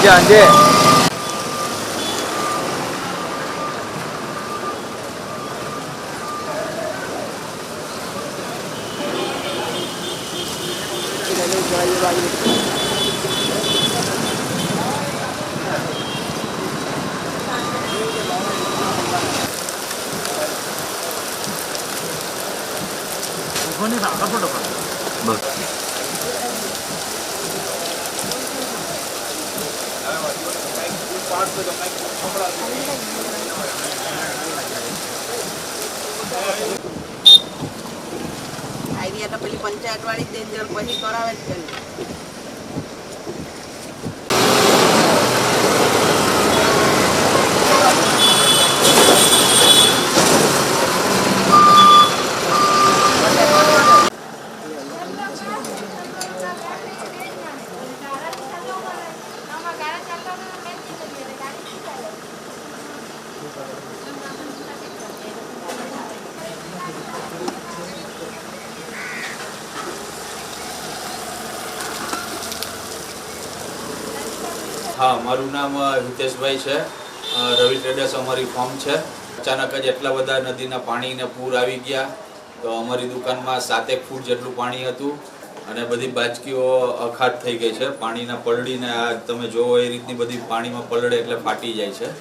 સાંજે આઈડિયા તો પેલી પંચાયત વાળી જ પછી કરાવે જ છે. हाँ, मारू नाम हितेशभाई है। रवि ट्रेडर्स अमरी फॉर्म है। अचानक ज एटला बधा नदीना पाणी ने पूर आवी गया तो अमरी दुकान में 7 फूट जेटलू पाणी हतुं अने बधी बाजकीओ अखात थई गई है। पाणीना पलळीने आ तमे जोवो ए रीतनी बधी पाणीमां पलळे एटले फाटी जाय छे।